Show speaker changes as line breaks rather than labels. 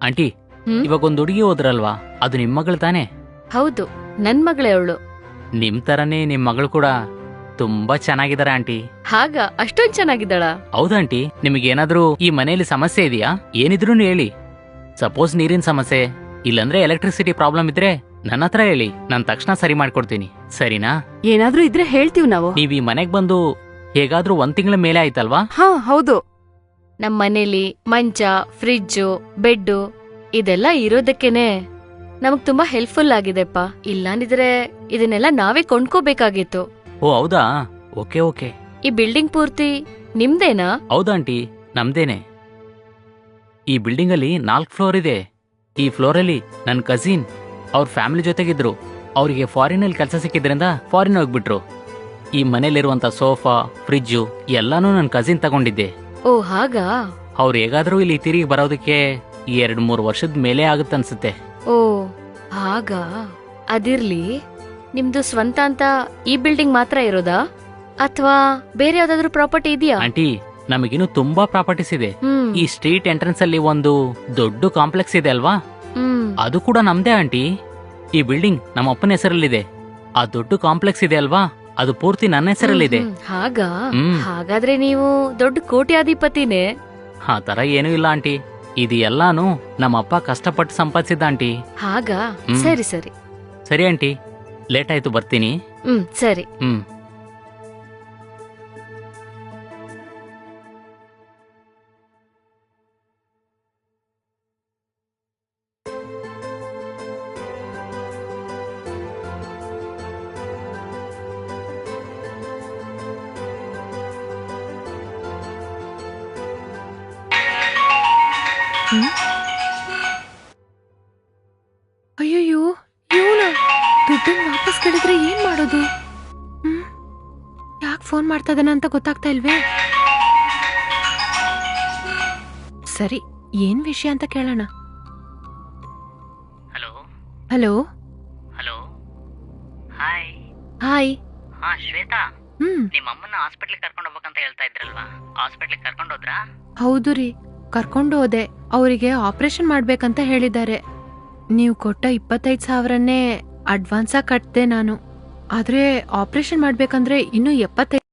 Aunty,
ಹ್ಮ್?
ಇವಾಗ ಒಂದ್ ಹುಡುಗಿ ಹೋದ್ರಲ್ವಾ, ಅದು ನಿಮ್ ಮಗಳು ತಾನೇ?
ಹೌದು, ನನ್ ಮಗಳೇ ಅವಳು.
ನಿಮ್ ತರನೇ ನಿಮ್ ಮಗಳು ಕೂಡ ತುಂಬಾ ಚೆನ್ನಾಗಿದಾರೆ ಆಂಟಿ.
ಹಾಗ ಅಷ್ಟೊಂದ್ ಚೆನ್ನಾಗಿದ್ದಾಳ?
ಹೌದಾಂಟಿ, ನಿಮಗೇನಾದ್ರೂ ಈ ಮನೆಯಲ್ಲಿ ಸಮಸ್ಯೆ ಇದೆಯಾ? ಏನಿದ್ರು ಹೇಳಿ. ಸಪೋಸ್ ನೀರಿನ ಸಮಸ್ಯೆ, ಇಲ್ಲಂದ್ರೆ ಎಲೆಕ್ಟ್ರಿಸಿಟಿ ಪ್ರಾಬ್ಲಮ್ ಇದ್ರೆ ನನ್ನ ಹತ್ರ ಹೇಳಿ, ನಾನ್ ತಕ್ಷಣ ಸರಿ ಮಾಡ್ಕೊಡ್ತೀನಿ. ಸರಿನಾ?
ಏನಾದ್ರೂ ಇದ್ರೆ ಹೇಳ್ತೀವಿ ನಾವು.
ನೀವ್ ಈ ಮನೆಗ್ ಬಂದು ಹೇಗಾದ್ರೂ 1 ತಿಂಗಳ ಮೇಲೆ ಆಯ್ತಲ್ವಾ?
ಹಾ ಹೌದು.
ನಮ್ ಮನೇಲಿ ಮಂಚ, ಫ್ರಿಡ್ಜು, ಬೆಡ್ಡು ಇದೆಲ್ಲ ಇರೋದಕ್ಕೇನೆ ನಮಗ್ ತುಂಬಾ ಹೆಲ್ಪ್ಫುಲ್ ಆಗಿದೆಪ್ಪ. ಇಲ್ಲಾಂದಿದ್ರೆ ಇದನ್ನೆಲ್ಲ ನಾವೇ ಕೊಂಡ್ಕೋಬೇಕಾಗಿತ್ತು.
ಓ ಹೌದಾ, ಓಕೆ ಓಕೆ.
ಈ ಬಿಲ್ಡಿಂಗ್ ಪೂರ್ತಿ ನಿಮ್ದೇನಾ?
ಹೌದಾಂಟಿ, ನಮ್ದೇನೆ. ಈ ಬಿಲ್ಡಿಂಗ್ ಅಲ್ಲಿ 4 ಫ್ಲೋರ್ ಇದೆ. ಈ ಫ್ಲೋರಲ್ಲಿ ನನ್ನ ಕಸಿನ್ ಅವ್ರ ಫ್ಯಾಮಿಲಿ ಜೊತೆಗಿದ್ರು. ಅವರಿಗೆ ಫಾರಿನ್ ಅಲ್ಲಿ ಕೆಲಸ ಸಿಕ್ಕಿದ್ರಿಂದ ಫಾರಿನ್ ಹೋಗ್ಬಿಟ್ರು. ಈ ಮನೇಲಿರುವಂತ ಸೋಫಾ, ಫ್ರಿಡ್ಜು ಎಲ್ಲಾನು ನನ್ನ ಕಸಿನ್ ತಗೊಂಡಿದ್ದೆ.
ಓ ಹಾಗಾ?
ಅವ್ರು ಹೇಗಾದ್ರೂ ಇಲ್ಲಿ ತಿರುಗಿ ಬರೋದಕ್ಕೆ 2-3 ವರ್ಷದ ಮೇಲೆ ಆಗುತ್ತನ್ಸುತ್ತೆ.
ಓ ಹಾಗಾ? ಅದಿರ್ಲಿ, ನಿಮ್ದು ಸ್ವಂತ ಅಂತ ಈ ಬಿಲ್ಡಿಂಗ್ ಮಾತ್ರ ಇರೋದಾ ಅಥವಾ ಬೇರೆ ಯಾವ್ದಾದ್ರು ಪ್ರಾಪರ್ಟಿ ಇದೆಯಾ?
ಆಂಟಿ, ನಮಗಿನ್ನು ತುಂಬಾ ಪ್ರಾಪರ್ಟೀಸ್ ಇದೆ.
ಹ್ಮ್
ಈ ಸ್ಟ್ರೀಟ್ ಎಂಟ್ರೆನ್ಸ್ ಅಲ್ಲಿ ಒಂದು ದೊಡ್ಡ ಕಾಂಪ್ಲೆಕ್ಸ್ ಇದೆ ಅಲ್ವಾ,
ಹ್ಮ್
ಅದು ಕೂಡ ನಮ್ದೇ ಆಂಟಿ. ಈ ಬಿಲ್ಡಿಂಗ್ ನಮ್ಮ ಅಪ್ಪನ ಹೆಸರಲ್ಲಿದೆ. ಆ ದೊಡ್ಡ ಕಾಂಪ್ಲೆಕ್ಸ್ ಇದೆ ಅಲ್ವಾ, ಅದು ಪೂರ್ತಿ ನನ್ನ ಹೆಸರಲ್ಲಿದೆ.
ಹಾಗಾ?
ಹ್ಮ್.
ಹಾಗಾದ್ರೆ ನೀವು ದೊಡ್ಡ ಕೋಟ್ಯಾಧಿಪತಿನೇ.
ಆ ತರ ಏನೂ ಇಲ್ಲ ಆಂಟಿ, ಇದು ಎಲ್ಲಾನು ನಮ್ಮ ಅಪ್ಪ ಕಷ್ಟಪಟ್ಟು ಸಂಪಾದಿಸಿದ್ದ ಆಂಟಿ.
ಹಾಗಾ?
ಹ್ಮ್.
ಸರಿ ಸರಿ.
ಸರಿ ಆಂಟಿ, ಲೇಟ್ ಆಯ್ತು, ಬರ್ತೀನಿ.
ಸರಿ.
ಹ್ಮ್.
ಅಯ್ಯಯ್ಯೋ, ಇವನ ದುಡ್ಡನ್ನ ವಾಪಸ್ ಕೇಳಿದ್ರೆ ಏನ್ ಮಾಡೋದು? ಯಾಕೆ ಫೋನ್ ಮಾಡ್ತಾ ಇದ್ದಾನ ಅಂತ ಗೊತ್ತಾಗ್ತಾ ಇಲ್ವೇ? ಸರಿ, ಏನ್ ವಿಷಯ ಅಂತ ಕೇಳೋಣ.
Hello
hello.
Hello, hi.
Hi.
ಹಾ ಶ್ವೇತಾ,
ಹ್ಮ್
ನಿಮ್ಮ ಅಮ್ಮನ ಹಾಸ್ಪಿಟ್ಲಿಗೆ ಕರ್ಕೊಂಡು ಹೋಗ್ಬೇಕಂತ ಹೇಳ್ತಾ ಇದ್ರಲ್ವಾ, ಹಾಸ್ಪಿಟ್ಲಿಗೆ ಕರ್ಕೊಂಡು ಹೋದ್ರಾ?
ಹೌದು ರೀ, ಕರ್ಕೊಂಡು ಹೋದೆ. ಅವರಿಗೆ ಆಪರೇಷನ್ ಮಾಡ್ಬೇಕಂತ ಹೇಳಿದ್ದಾರೆ. ನೀವು ಕೊಟ್ಟ 25,000ನೇ ಅಡ್ವಾನ್ಸ್ ಆಗಿ ಕಟ್ದೆ ನಾನು. ಆದ್ರೆ ಆಪರೇಷನ್ ಮಾಡ್ಬೇಕಂದ್ರೆ ಇನ್ನು 75